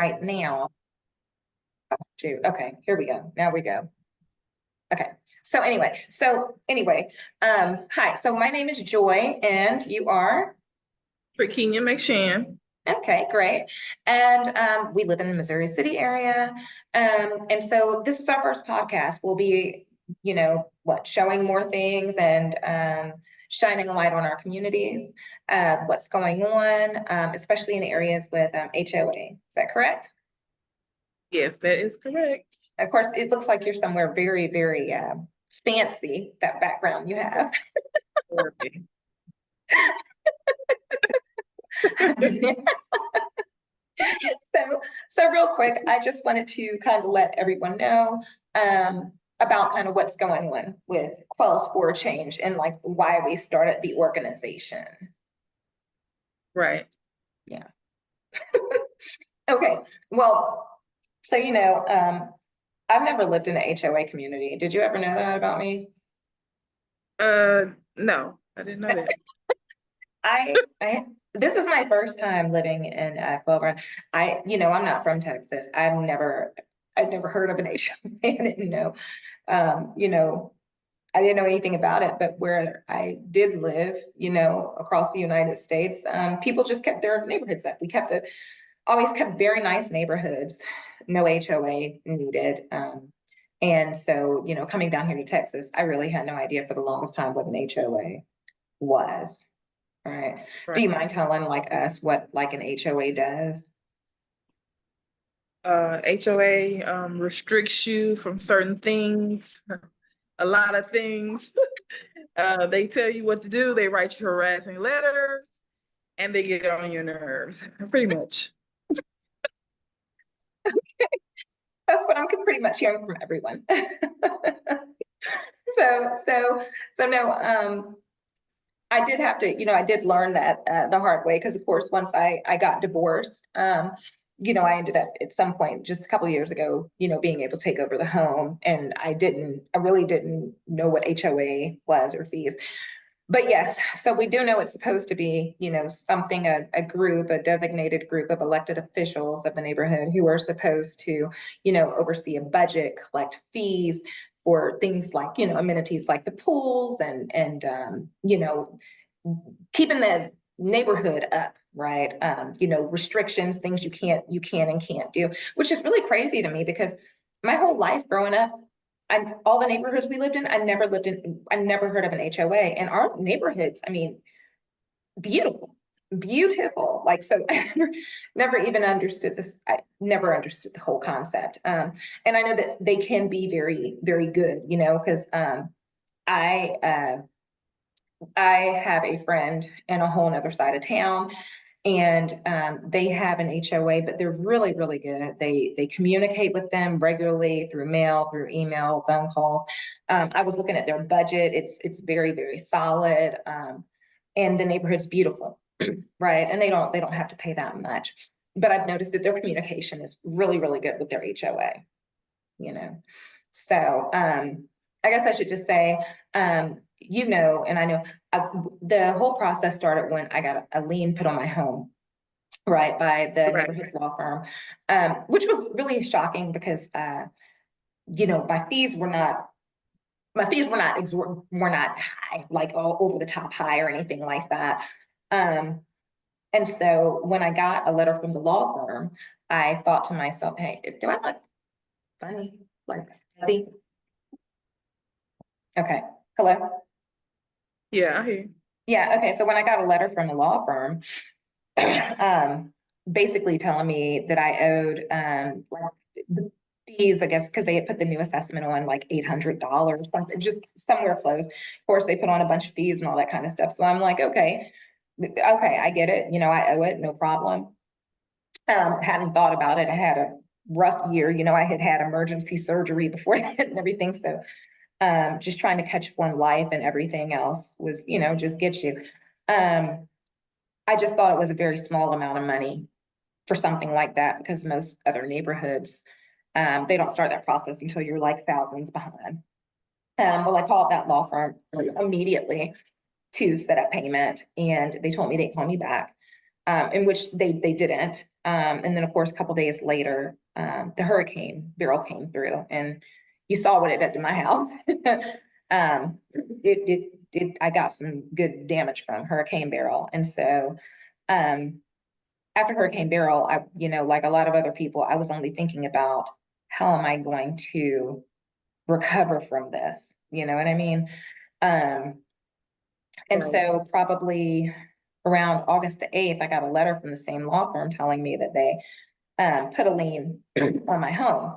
right now. Oh, shoot. Okay, here we go. Now we go. Okay. Hi. So my name is Joy, and you are? Kenya McShan. Okay, great. And we live in the Missouri City area. And so this is our first podcast. We'll be, showing more things and shining a light on our communities, what's going on, especially in areas with HOA. Is that correct? Yes, that is correct. Of course, it looks like you're somewhere very, very fancy, that background you have. So real quick, I just wanted to kind of let everyone know about kind of what's going on with Quails For Change and like why we started the organization. Right. Yeah. Okay. Well, so I've never lived in an HOA community. Did you ever know that about me? No, I didn't know that. I this is my first time living in Quail Run. I'm not from Texas. I've never heard of an HOA. I didn't know, I didn't know anything about it. But where I did live, across the United States, people just kept their neighborhoods up. Always kept very nice neighborhoods, no HOA needed. And so, coming down here to Texas, I really had no idea for the longest time what an HOA was. All right. Do you mind telling like us what like an HOA does? HOA restricts you from certain things, a lot of things. They tell you what to do. They write you harassing letters, and they get on your nerves, pretty much. That's what I'm pretty much hearing from everyone. so so so no. I did have to, I did learn that the hard way because, of course, once I got divorced, I ended up at some point just a couple of years ago, being able to take over the home, and I really didn't know what HOA was or fees. But yes, so we do know it's supposed to be, something, a group, a designated group of elected officials of the neighborhood who are supposed to, oversee a budget, collect fees for things like, amenities like the pools and keeping the neighborhood up, right? Restrictions, things you can and can't do, which is really crazy to me because my whole life growing up, all the neighborhoods we lived in, I never heard of an HOA. And our neighborhoods, I mean, beautiful, beautiful. Like, so I never even understood this. I never understood the whole concept. And I know that they can be very, very good, because I, uh, I have a friend in a whole nother side of town, and they have an HOA, but they're really, really good. They communicate with them regularly through mail, through email, phone calls. I was looking at their budget. It's very, very solid, and the neighborhood's beautiful, right? And they don't have to pay that much. But I've noticed that their communication is really, really good with their HOA. So I guess I should just say, and I know the whole process started when I got a lien put on my home, right, by the neighborhood's law firm, which was really shocking because, my fees were not were not high, like all over the top high or anything like that. And so when I got a letter from the law firm, I thought to myself, hey, do I look funny? Like, see? Okay. Hello? Yeah, I hear. Yeah. Okay. So when I got a letter from the law firm, basically telling me that I owed like the fees, I guess, because they had put the new assessment on like $800, something, just somewhere close. Of course, they put on a bunch of fees and all that kind of stuff. So I'm like, okay, I get it. I owe it, no problem. Hadn't thought about it. I had a rough year. I had emergency surgery before that and everything. So just trying to catch up on life and everything else was, just get you. I just thought it was a very small amount of money for something like that because most other neighborhoods, they don't start that process until you're like thousands behind. Well, I called that law firm immediately to set up payment, and they told me they'd call me back, in which they didn't. And then of course, a couple days later, the hurricane barrel came through, and you saw what it did to my house. I got some good damage from Hurricane Barrel. And so, after Hurricane Barrel, I, like a lot of other people, I was only thinking about how am I going to recover from this? You know what I mean? Um, and Right. so probably around August the 8th, I got a letter from the same law firm telling me that they put a lien on my home.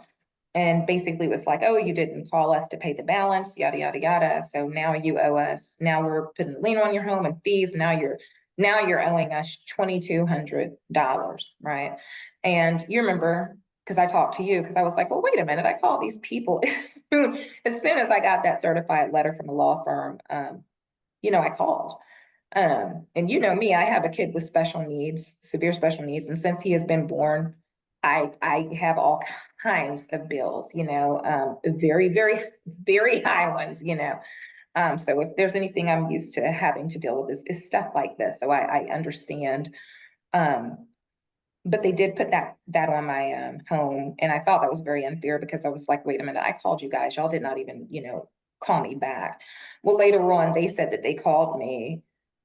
And basically was like, oh, you didn't call us to pay the balance, yada, yada, yada. So now you owe us, now we're putting a lien on your home and fees. Now you're owing us $2,200, right? And you remember, because I talked to you, because I was like, well, wait a minute, I called these people as soon as I got that certified letter from the law firm, I called. And you know me, I have a kid with special needs, severe special needs. And since he has been born, I have all kinds of bills, very, very, very high ones, So if there's anything I'm used to having to deal with is stuff like this. So I understand. Um, but they did put that on my home, and I thought that was very unfair because I was like, wait a minute, I called you guys, y'all did not even call me back. Well, later on they said that they called me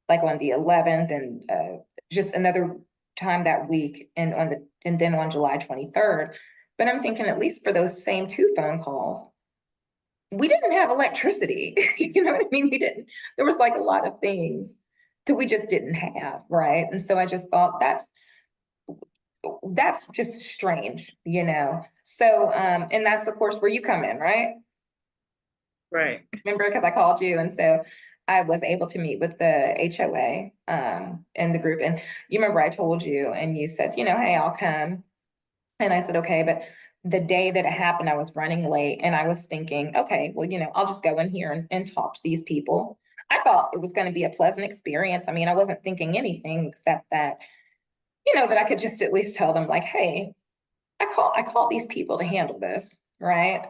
like on the 11th, and just another time that week, and then on July 23rd. But I'm thinking, at least for those same two phone calls, we didn't have electricity. You know what I mean? We didn't. There was like a lot of things that we just didn't have, right? And so I just thought that's just strange. So, and that's of course where you come in, right? Right. Remember, because I called you, and so I was able to meet with the HOA and the group. And you remember I told you, and you said, hey, I'll come. And I said, okay, but the day that it happened, I was running late, and I was thinking, okay, well, I'll just go in here and talk to these people. I thought it was going to be a pleasant experience. I mean, I wasn't thinking anything except that, that I could just at least tell them like, hey, I call these people to handle this, right?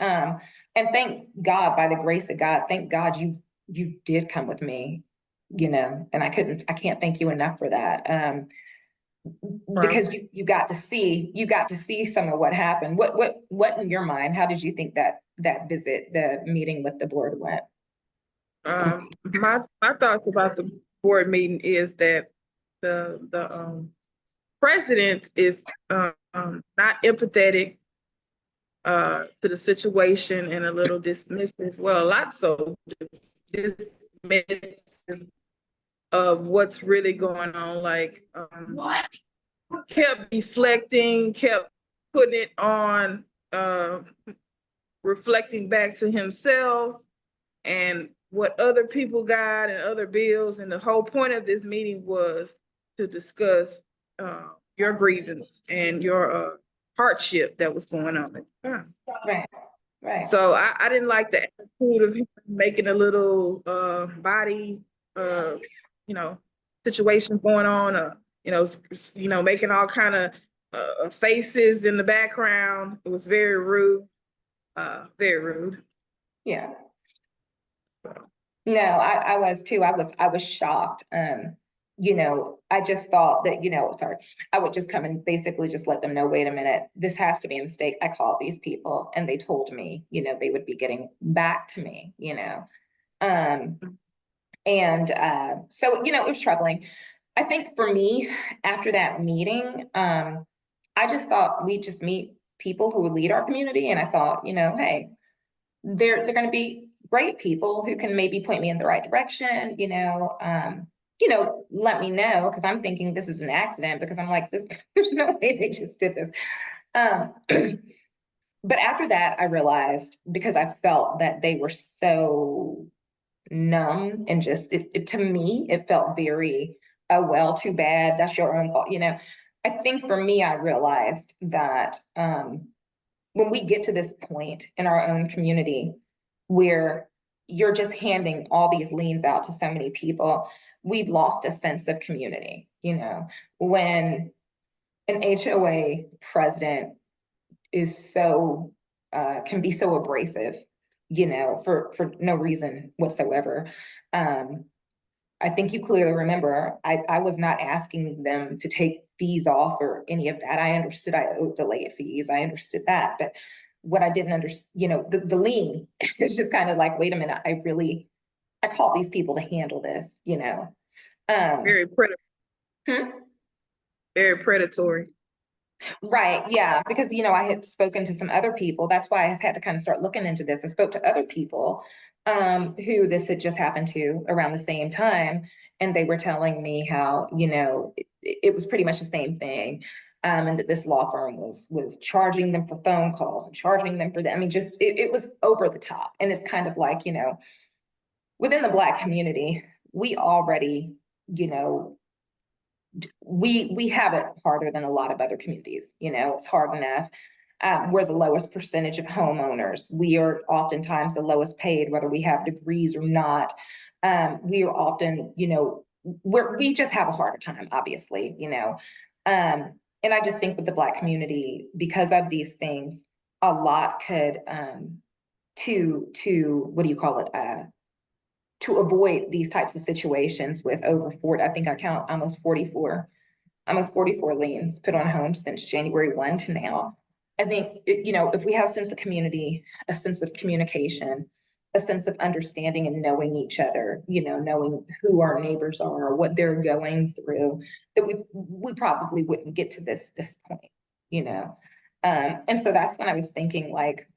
And thank God, by the grace of God, thank God you did come with me, and I can't thank you enough for that. Right. Because you got to see some of what happened. What in your mind, how did you think that visit, the meeting with the board went? My thoughts about the board meeting is that the president is not empathetic to the situation and a little dismissive. Well, a lot so dismissive of what's really going on. Like kept deflecting, kept putting it on, reflecting back to himself and what other people got and other bills. And the whole point of this meeting was to discuss your grievance and your hardship that was going on at the time. Right, right. So I didn't like the attitude of him making a little body, you know, situation going on, making all kind of faces in the background. It was very rude, very rude. Yeah. No, I was too. I was shocked. I just thought that, sorry, I would just come and basically just let them know, wait a minute, this has to be a mistake. I called these people and they told me, they would be getting back to me. Um, and so, it was troubling. I think for me, after that meeting, I just thought we just meet people who would lead our community. And I thought, hey, they're going to be great people who can maybe point me in the right direction, let me know, because I'm thinking this is an accident, because I'm like, there's no way they just did this. Um, but after that, I realized, because I felt that they were so numb, and just to me, it felt very, oh, well, too bad. That's your own fault. I think for me, I realized that when we get to this point in our own community where you're just handing all these liens out to so many people, we've lost a sense of community. When an HOA president is so can be so abrasive, for no reason whatsoever. I think you clearly remember, I was not asking them to take fees off or any of that. I understood I owed the late fees. I understood that. But what I didn't understand, the lien is just kind of like, wait a minute, I called these people to handle this, Very predatory. hmm? Very predatory. Right, yeah, because I had spoken to some other people. That's why I had to kind of start looking into this. I spoke to other people who this had just happened to around the same time, and they were telling me how, it was pretty much the same thing. And that this law firm was charging them for phone calls and charging them for that. I mean, just it was over the top. And it's kind of like, within the Black community, we already, you know, we have it harder than a lot of other communities. It's hard enough. We're the lowest percentage of homeowners. We are oftentimes the lowest paid, whether we have degrees or not. We are often, we just have a harder time, obviously, and I just think with the Black community, because of these things, a lot could to what do you call it? To avoid these types of situations with over 40, I think I count almost 44 liens put on homes since January 1 to now. I think, if we have a sense of community, a sense of communication, a sense of understanding and knowing each other, knowing who our neighbors are, what they're going through, that we probably wouldn't get to this point, you know. And so that's when I was thinking, like,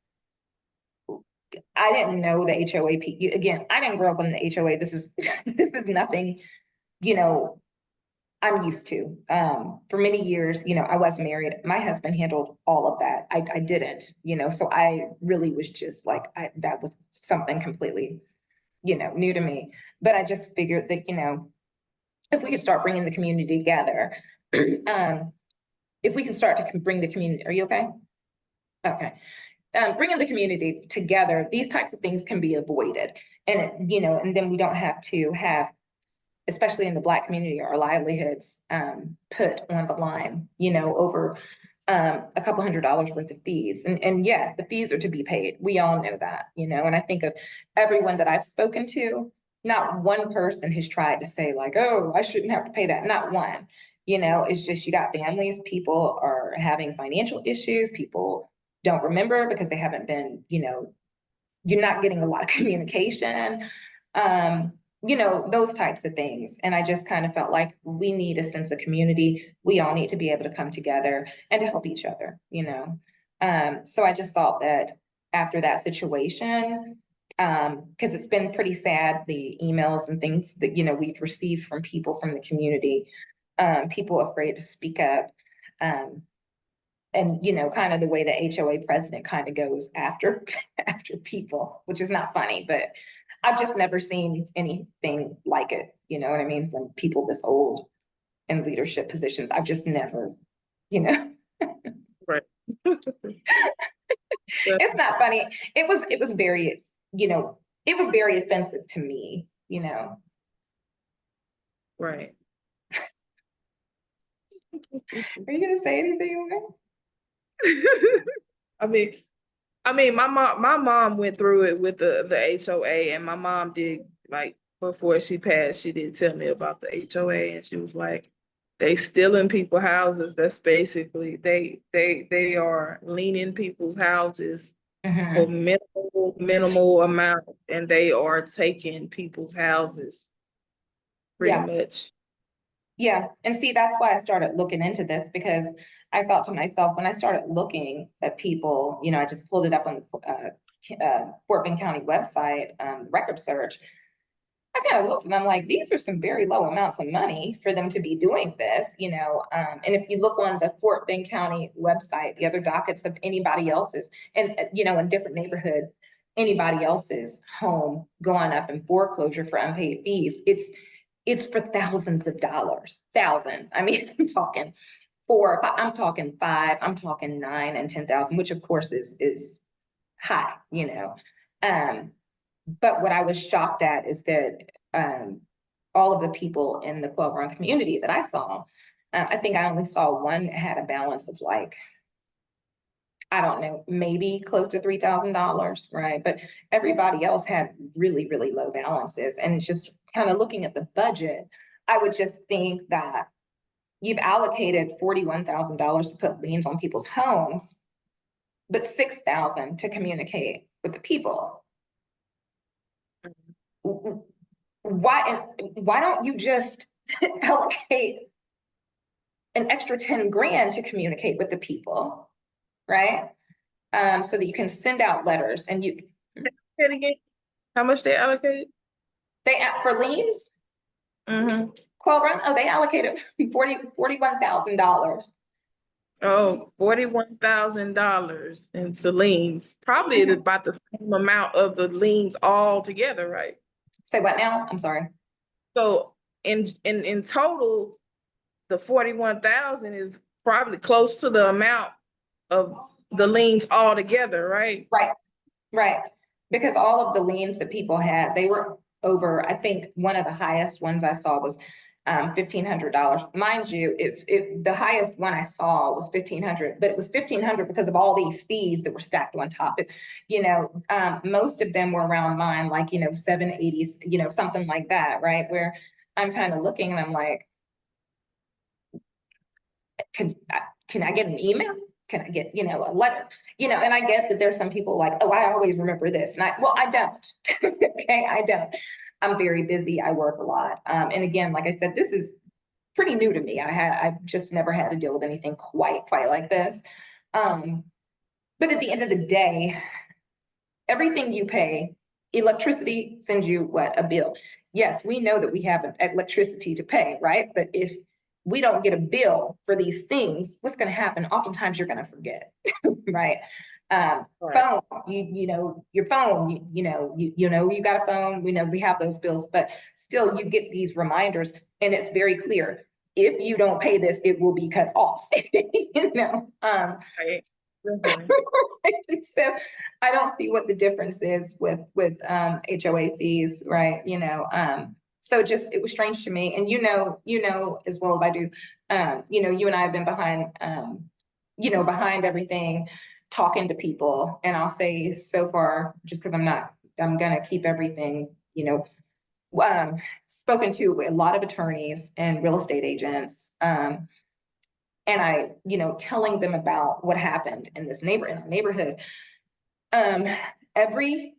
I didn't know the HOA. Again, I didn't grow up in the HOA. This is this is nothing, you know, I'm used to. For many years, I was married. My husband handled all of that. I didn't, so I really was just like, that was something completely, new to me. But I just figured that, if we could start bringing the community together, if we can start to bring the community, are you okay? Okay. Bringing the community together, these types of things can be avoided. And, and then we don't have to have, especially in the Black community, our livelihoods put on the line, over a couple $100s worth of fees. And yes, the fees are to be paid. We all know that, and I think of everyone that I've spoken to, not one person has tried to say like, oh, I shouldn't have to pay that. Not one. It's just, you got families, people are having financial issues, people don't remember because they haven't been, you're not getting a lot of communication. Those types of things. And I just kind of felt like we need a sense of community. We all need to be able to come together and to help each other, So I just thought that after that situation, because it's been pretty sad, the emails and things that, we've received from people from the community, people afraid to speak up. And kind of the way the HOA president kind of goes after after people, which is not funny, but I've just never seen anything like it, you know what I mean, from people this old in leadership positions. I've just never, you know, Right. it's not funny. It was very, it was very offensive to me. Right. Are you gonna say anything? I mean, my mom went through it with the HOA, and my mom did, like, before she passed, she did tell me about the HOA, and she was like, they stealing people's houses. That's basically, they are leaning people's houses for Mm-hmm. minimal amount, and they are taking people's houses pretty Yeah. much. Yeah. And see, that's why I started looking into this, because I thought to myself, when I started looking at people, I just pulled it up on the Fort Bend County website, record search. I kind of looked and I'm like, these are some very low amounts of money for them to be doing this. And if you look on the Fort Bend County website, the other dockets of anybody else's, and, in different neighborhoods, anybody else's home going up in foreclosure for unpaid fees, it's for thousands of dollars, thousands. I mean, I'm talking five, I'm talking 9 and 10,000, which of course is high. Um, but what I was shocked at is that all of the people in the Quail Run community that I saw, I think I only saw one that had a balance of like, I don't know, maybe close to $3,000, right? But everybody else had really, really low balances. And just kind of looking at the budget, I would just think that you've allocated $41,000 to put liens on people's homes, but 6,000 to communicate with the people. Why don't you just allocate an extra 10 grand to communicate with the people, right? So that you can send out letters and you. How much they allocated? For liens? Mm-hmm. Quail Run, oh, they allocated $41,000. Oh, $41,000 into liens. Probably it's about the same amount of the liens all together, right? Say what now? I'm sorry. So in total, the 41,000 is probably close to the amount of the liens all together, right? Right. Because all of the liens that people had, they were over, I think one of the highest ones I saw was $1,500. Mind you, the highest one I saw was 1,500, but it was 1,500 because of all these fees that were stacked on top. Most of them were around mine, like, 780s, something like that, right? Where I'm kind of looking and I'm like, can I get an email? Can I get, a letter? And I get that there's some people like, oh, I always remember this. And I don't. Okay, I don't. I'm very busy. I work a lot. And again, like I said, this is pretty new to me. I've just never had to deal with anything quite like this. But at the end of the day, everything you pay, electricity sends you what? A bill. Yes, we know that we have electricity to pay, right? But if we don't get a bill for these things, what's going to happen? Oftentimes you're going to forget, right? Right. Phone, your phone, you got a phone. We know we have those bills, but still you get these reminders and it's very clear. If you don't pay this, it will be cut off, Right. Mm-hmm. So I don't see what the difference is with HOA fees, right? So it was strange to me. And as well as I do, you and I have been behind behind everything, talking to people. And I'll say so far, just because I'm gonna keep everything, spoken to a lot of attorneys and real estate agents. And I, telling them about what happened in our neighborhood. Um, every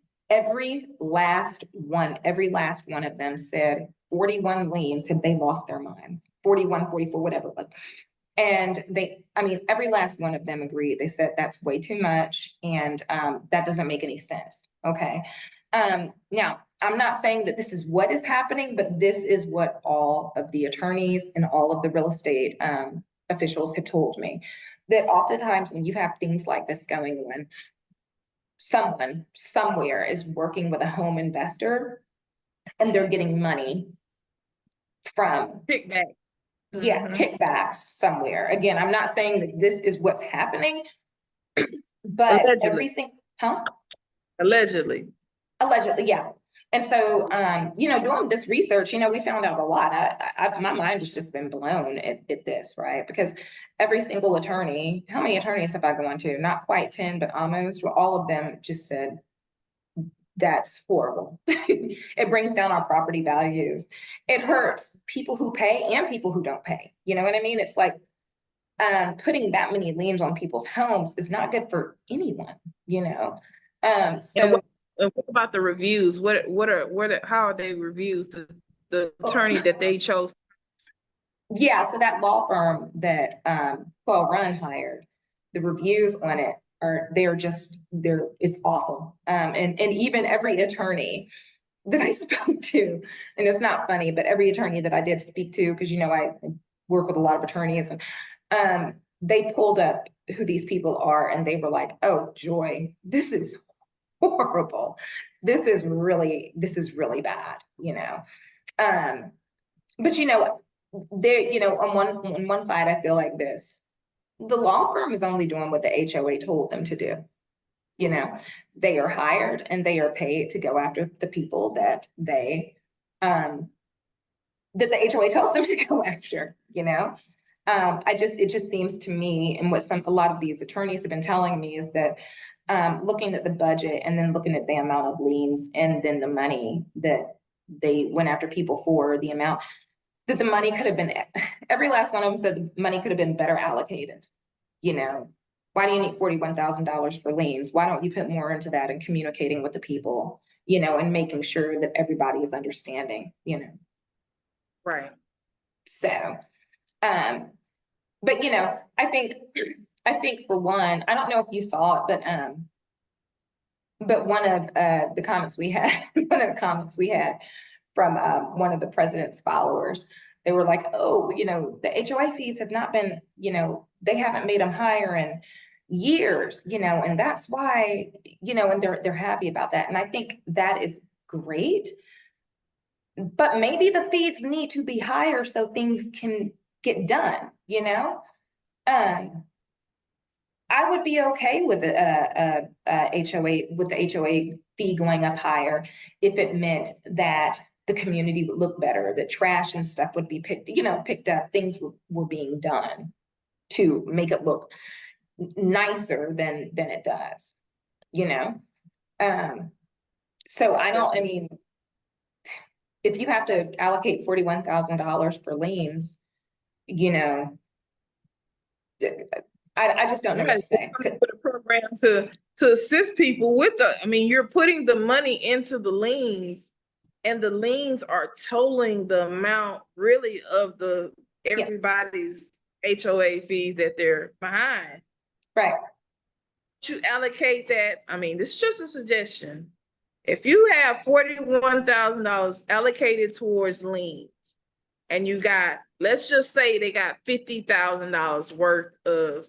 last one of them said 41 liens had they lost their minds, 41, 44, whatever it was. And every last one of them agreed. They said that's way too much. And that doesn't make any sense. Okay. Now, I'm not saying that this is what is happening, but this is what all of the attorneys and all of the real estate officials have told me, that oftentimes when you have things like this going on, someone somewhere is working with a home investor and they're getting money from Kickback. kickbacks somewhere. Again, I'm not saying that this is what's happening, but Allegedly. Allegedly, yeah. And so, doing this research, we found out a lot. My mind has just been blown at this, right? Because every single attorney, how many attorneys have I gone to? Not quite 10, but almost. Well, all of them just said, that's horrible. It brings down our property values. It hurts people who pay and people who don't pay. You know what I mean? It's like putting that many liens on people's homes is not good for anyone, And what about the reviews? How are they reviews? The attorney that they chose? Yeah, so that law firm that Quail Run hired, the reviews on it it's awful. And even every attorney that I spoke to, and it's not funny, but every attorney that I did speak to, because I work with a lot of attorneys, and they pulled up who these people are, and they were like, "Oh, Joy, this is horrible. This is really bad." But there, on one side, I feel like this. The law firm is only doing what the HOA told them to do. They are hired and they are paid to go after the people that that the HOA tells them to go after. It just seems to me, and what a lot of these attorneys have been telling me is that looking at the budget and then looking at the amount of liens and then the money that they went after people for, the amount, that the money could have been, every last one of them said the money could have been better allocated. You know, why do you need $41,000 for liens? Why don't you put more into that and communicating with the people, you know, and making sure that everybody is understanding, you know? Right. So, but you know, I think for one, I don't know if you saw it, but one of the comments we had, one of the comments we had from one of the president's followers, they were like, oh, you know, the HOA fees have not been, you know, they haven't made them higher in years, you know, and that's why, you know, and they're happy about that. And I think that is great. But maybe the fees need to be higher so things can get done, you know? Um, I would be okay with HOA, with the HOA fee going up higher if it meant that the community would look better, that trash and stuff would be picked, you know, picked up, things were being done to make it look nicer than it does, you know? So I mean, if you have to allocate $41,000 for liens, you know, I just don't know what Right. to say. Put a program to assist people with the, I mean, you're putting the money into the liens, and the liens are totaling the amount really of the Yeah, everybody's HOA fees that they're behind. right. To allocate that, I mean, this is just a suggestion. If you have $41,000 allocated towards liens, and you got, let's just say they got $50,000 worth of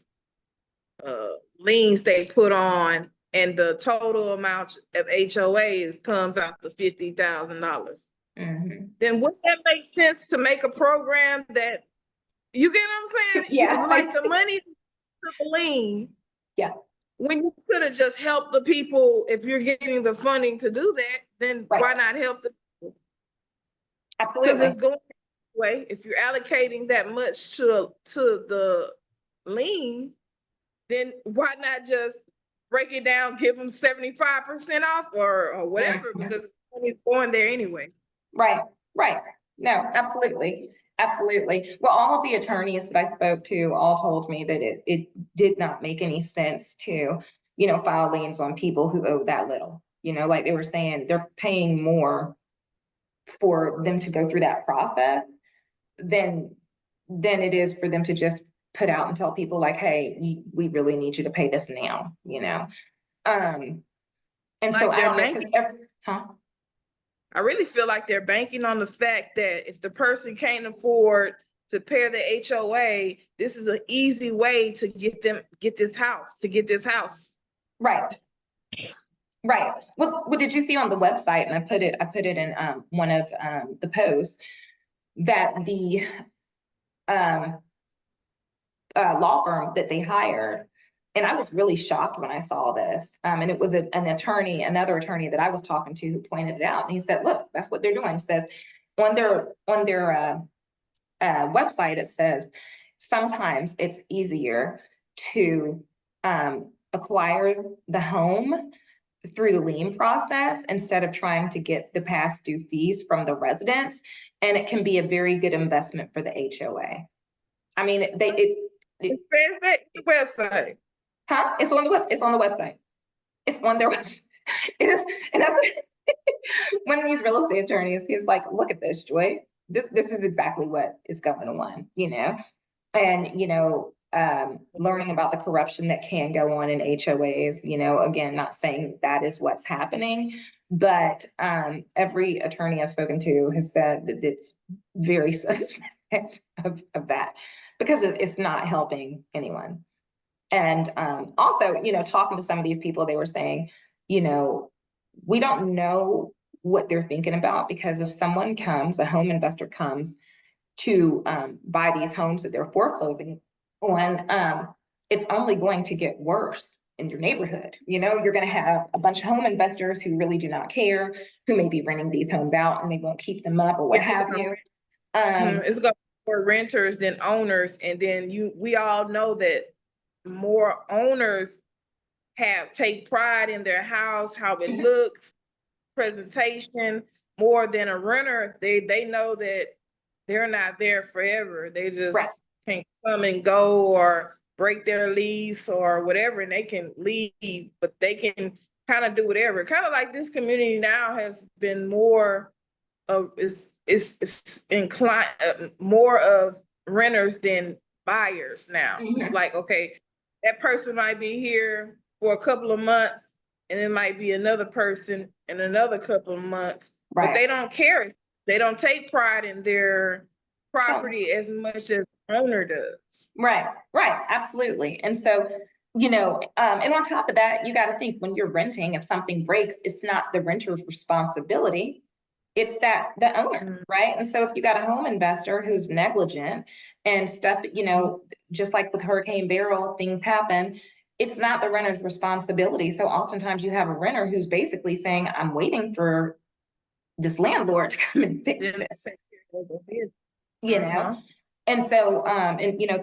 liens they put on, and the total amount of HOA comes out to $50,000. Mm-hmm. Then wouldn't that make sense to make a program that, you get what I'm saying? Yeah, Like the money to the lien, yeah, when you could have just helped the people. If you're getting the funding to do that, then right. why not help the people? Because Absolutely. it's going way. If you're allocating that much to the lien, then why not just break it down, give them 75% off, or whatever, Mhm. because it's going there anyway. Right, right. No, absolutely. Absolutely. Well, all of the attorneys that I spoke to all told me that it did not make any sense to, you know, file liens on people who owe that little. You know, like they were saying, they're paying more for them to go through that process than it is for them to just put out and tell people like, hey, we really need you to pay this now, you know? And so Like I they're don't know, because banking. huh? I really feel like they're banking on the fact that if the person can't afford to pay the HOA, this is an easy way to get this house. Right. Right. Well, what did you see on the website? And I put it in one of the posts that the um, law firm that they hired, and I was really shocked when I saw this. And it was an attorney, another attorney that I was talking to, who pointed it out. And he said, "Look, that's what they're doing." It says on their website, it says sometimes it's easier to acquire the home through the lien process instead of trying to get the past due fees from the residents, and it can be a very good investment for the HOA. I mean, It says that the website. huh? It's on the website. It's on their website. It is, and that's one of these real estate attorneys. He's like, "Look at this, Joy. This is exactly what is going on, you know." And you know, learning about the corruption that can go on in HOAs, you know, again, not saying that is what's happening, but every attorney I've spoken to has said that it's very suspect of that, because it's not helping anyone. And also, you know, talking to some of these people, they were saying, you know, we don't know what they're thinking about, because if someone comes, a home investor comes to buy these homes that they're foreclosing on, it's only going to get worse in your neighborhood. You know, you're going to have a bunch of home investors who really do not care, who may be renting these homes out and they won't keep them up or what have you. It's going to be more renters than owners, and then we all know that more owners take pride in their house, how it Mhm. looks, presentation, more than a renter. They know that they're not there forever. They Right. just can come and go or break their lease or whatever, and they can leave, but they can kind of do whatever. Kind of like this community now has been more of is inclined more of renters than buyers now. It's Mhm. like, okay, that person might be here for a couple of months, and it might be another person in another couple of months, but Right. they don't care. They don't take pride in their No. property as much as the owner does. Right, right, absolutely. And so, and on top of that, you got to think when you're renting, if something breaks, it's not the renter's responsibility. It's that the owner, Mhm. right? And so if you got a home investor who's negligent and stuff, just like with Hurricane Beryl, things happen. It's not the renter's responsibility. So oftentimes you have a renter who's basically saying, I'm waiting for this landlord to come and fix Then this, take care of the business. you know? Uh-huh. And so,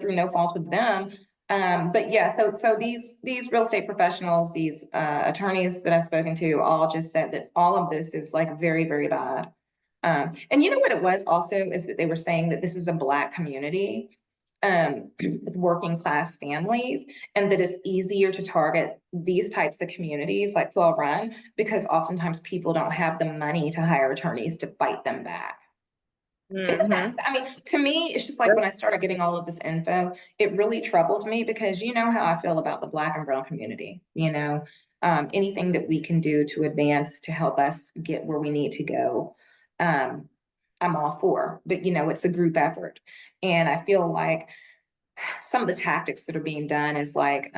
through no fault of them. But yeah, so these real estate professionals, these attorneys that I've spoken to, all just said that all of this is like very, very bad. And you know what it was also is that they were saying that this is a Black community with working class families, and that it's easier to target these types of communities like Quill Run because oftentimes people don't have the money to hire attorneys to fight them back. Isn't that, Mm-hmm. I mean, to me, it's just like when I started getting all of this info, it really troubled me because you know how I feel about the Black and brown community, anything that we can do to advance to help us get where we need to go. Um, I'm all for, but it's a group effort. And I feel like some of the tactics that are being done is like,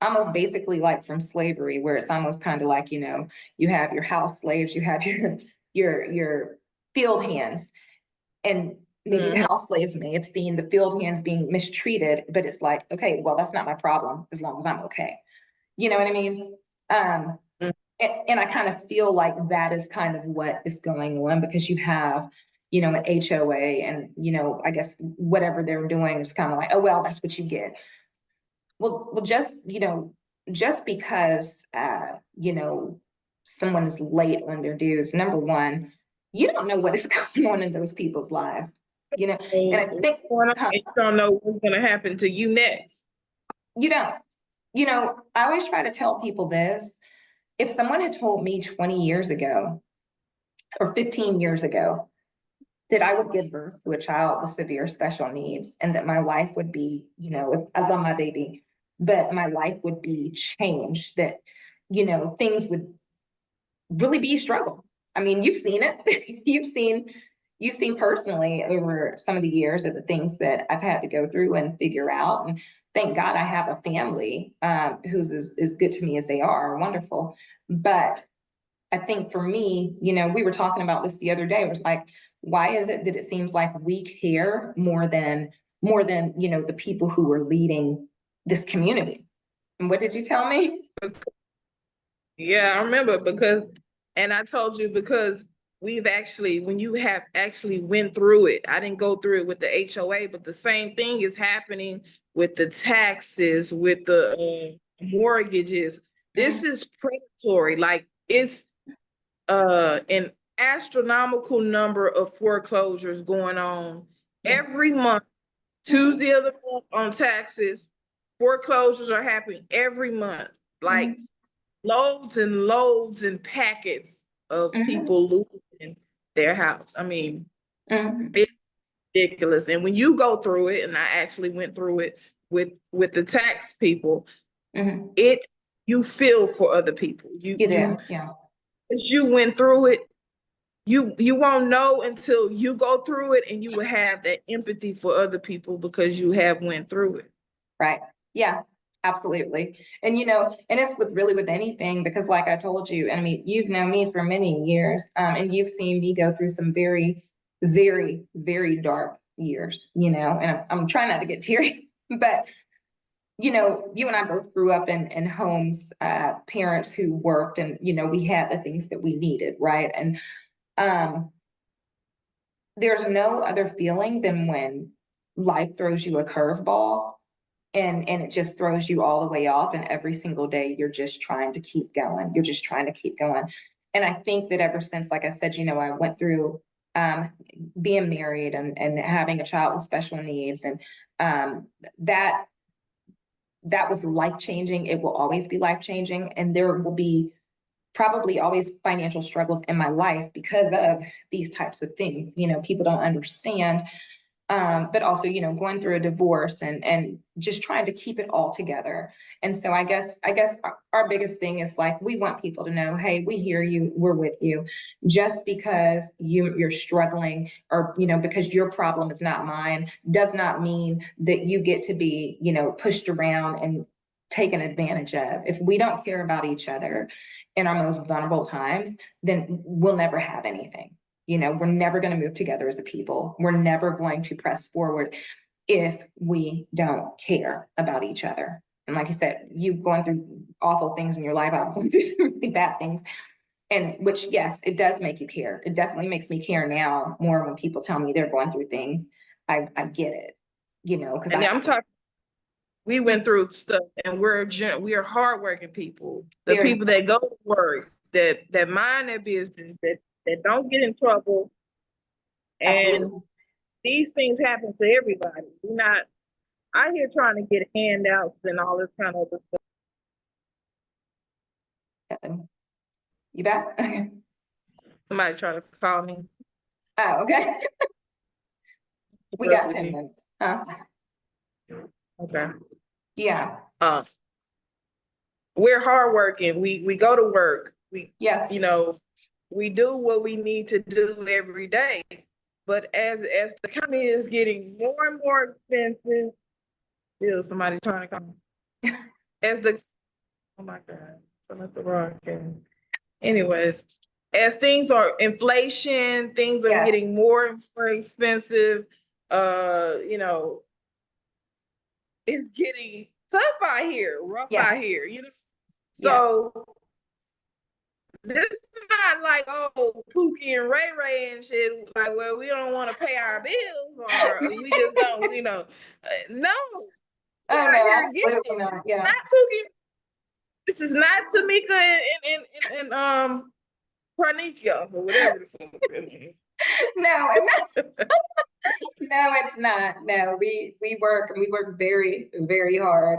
almost basically like from slavery, where it's almost kind of like, you have your house slaves, you have your field hands, and maybe the Mm-hmm. house slaves may have seen the field hands being mistreated, but it's like, okay, well, that's not my problem as long as I'm okay. You know what I mean? Um, and I kind of feel like that is kind of what is going on because you have, an HOA and, I guess whatever they're doing is kind of like, oh, well, that's what you get. Well, just because, someone is late on their dues, number one, you don't know what is going on in those people's lives, and I What's think, going on? huh, You don't know what's going to happen to you next. you don't, I always try to tell people this. If someone had told me 20 years ago or 15 years ago that I would give birth to a child with severe special needs and that my life would be, I love my baby, but my life would be changed, that, things would really be a struggle. I mean, you've seen it. You've seen personally over some of the years of the things that I've had to go through and figure out. And thank God I have a family who's as good to me as they are, wonderful. But I think for me, we were talking about this the other day. It was like, why is it that it seems like we care more than the people who are leading this community? And what did you tell me? Yeah, I remember because, and I told you because we've actually, when you have actually went through it, I didn't go through it with the HOA, but the same thing is happening with the taxes, with the mortgages. This Mhm. is predatory. Like it's an astronomical number of foreclosures going on Yeah. every month. Mhm. Tuesday of the month on taxes, foreclosures are happening every month. Like Mhm. loads and loads and packets of Mhm. people losing their house. I mean, Mhm. it's ridiculous. And when you go through it, and I actually went through it with the tax people, Mhm. it you feel for other people. You do, yeah. As you went through it, you won't know until you go through it, and you will have that empathy for other people because you have went through it. Right. Yeah, absolutely. And and it's with anything because like I told you, and I mean, you've known me for many years, and you've seen me go through some very, very, very dark years, and I'm trying not to get teary, but you and I both grew up in homes, parents who worked and we had the things that we needed, right? And um there's no other feeling than when life throws you a curveball and it just throws you all the way off, and every single day you're just trying to keep going, you're just trying to keep going. And I think that ever since, like I said, I went through being married and having a child with special needs. And that was life-changing. It will always be life-changing. And there will be probably always financial struggles in my life because of these types of things. People don't understand. But also, going through a divorce and just trying to keep it all together. And so I guess our biggest thing is like, we want people to know, hey, we hear you, we're with you. Just because you're struggling, or because your problem is not mine, does not mean that you get to be pushed around and taken advantage of. If we don't care about each other in our most vulnerable times, then we'll never have anything. We're never going to move together as a people. We're never going to press forward if we don't care about each other. And like you said, you going through awful things in your life. I've gone through some really bad things. And which, yes, it does make you care. It definitely makes me care now more when people tell me they're going through things. I get it, because And I'm talking, we went through stuff, and we are hardworking people. The very people that go to work, that mind their business, that don't get in trouble. And absolutely. these things happen to everybody. We're not out here trying to get handouts and all this kind of other stuff. Uh-oh. You back? Okay. Somebody trying to call me. Oh, okay. We got 10 minutes. Okay. Yeah. We're hardworking. We go to work. Yes. We do what we need to do every day. But as the economy is getting more and more expensive, somebody trying to call me. Oh my God, so that's the wrong thing. Anyways, as things are inflation, things are Yes. getting more and more expensive. It's getting tough out here, rough out here. So this is not like, oh, Pookie and Ray Ray and shit. Like, well, we don't want to pay our bills, or we just don't, no. Oh no, absolutely not. Yeah. Not Pookie. This is not Tamika and Parnikia or whatever the fuck it is. No, no, it's not. No, we work, and we work very, very hard.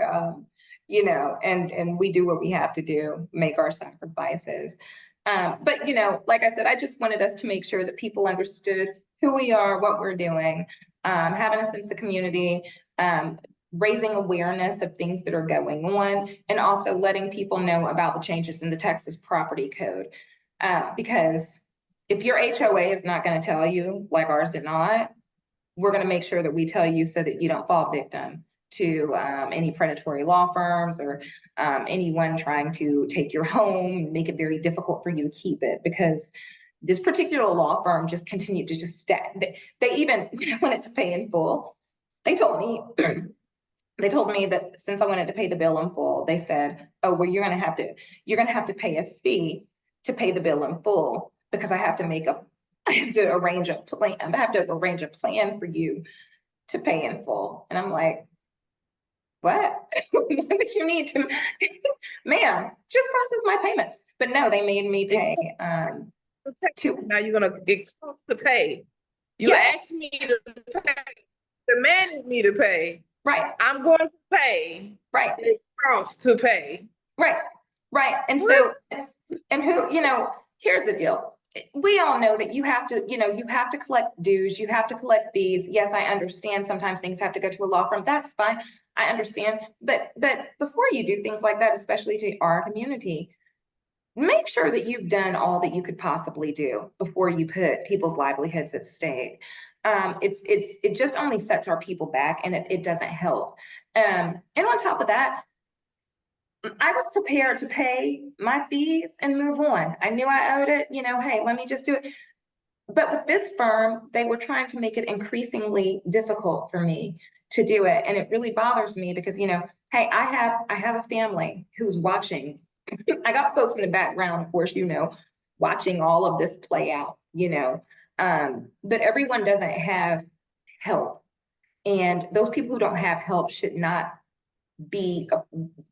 And we do what we have to do, make our sacrifices. But like I said, I just wanted us to make sure that people understood who we are, what we're doing, having a sense of community, raising awareness of things that are going on, and also letting people know about the changes in the Texas property code. Because if your HOA is not going to tell you, like ours did not, we're going to make sure that we tell you so that you don't fall victim to any predatory law firms or anyone trying to take your home, make it very difficult for you to keep it, because this particular law firm just continued to just stack. They even wanted to pay in full. They told me that since I wanted to pay the bill in full, they said, oh, well, you're going to have to pay a fee to pay the bill in full, because I have to arrange a plan. I have to arrange a plan for you to pay in full. And I'm like, what? What you need to, ma'am, just process my payment. But no, they made me pay. Now you're gonna get cost to pay. You asked me to pay, demanded me to pay. Right. I'm going to pay. Right. It costs to pay. Right. Right. And so, here's the deal. We all know that you have to collect dues, you have to collect fees. Yes, I understand sometimes things have to go to a law firm. That's fine. I understand. But before you do things like that, especially to our community, make sure that you've done all that you could possibly do before you put people's livelihoods at stake. It just only sets our people back, and it doesn't help. And on top of that, I was prepared to pay my fees and move on. I knew I owed it, hey, let me just do it. But with this firm, they were trying to make it increasingly difficult for me to do it. And it really bothers me because, hey, I have a family who's watching. I got folks in the background, of course, watching all of this play out, but everyone doesn't have help. And those people who don't have help should not be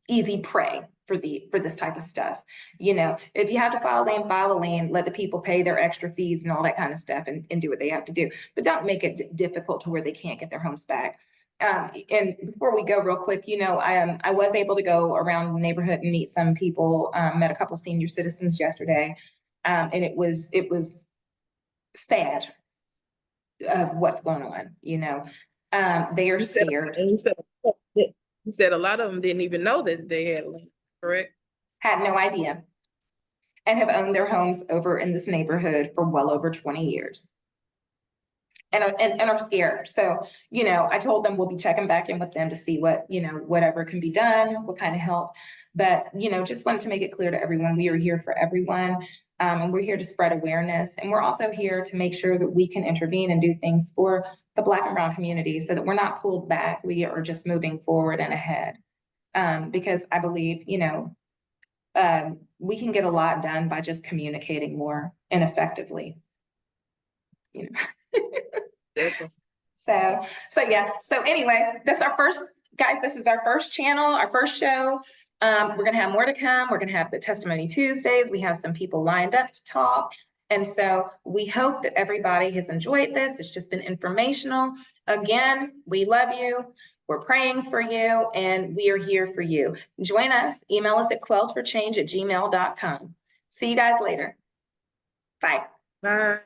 easy prey for this type of stuff. You know, if you have to file a lien, let the people pay their extra fees and all that kind of stuff and do what they have to do. But don't make it difficult to where they can't get their homes back. And before we go real quick, you know, I was able to go around the neighborhood and meet some people, met a couple senior citizens yesterday. And it was sad of what's going on, you know. They are scared. You said a lot of them didn't even know that they had a lien, correct? Had no idea, and have owned their homes over in this neighborhood for well over 20 years. And are scared. So, you know, I told them we'll be checking back in with them to see what, you know, whatever can be done, what kind of help. But, you know, just wanted to make it clear to everyone, we are here for everyone. And we're here to spread awareness. And we're also here to make sure that we can intervene and do things for the Black and Brown community so that we're not pulled back. We are just moving forward and ahead. Because I believe, you know, we can get a lot done by just communicating more and effectively. You know. So yeah. So anyway, that's our first, guys, this is our first channel, our first show. We're gonna have more to come. We're gonna have the Testimony Tuesdays. We have some people lined up to talk. And so we hope that everybody has enjoyed this. It's just been informational. Again, we love you. We're praying for you, and we are here for you. Join us. Email us at quailsforchange@gmail.com. See you guys later. Bye. Bye.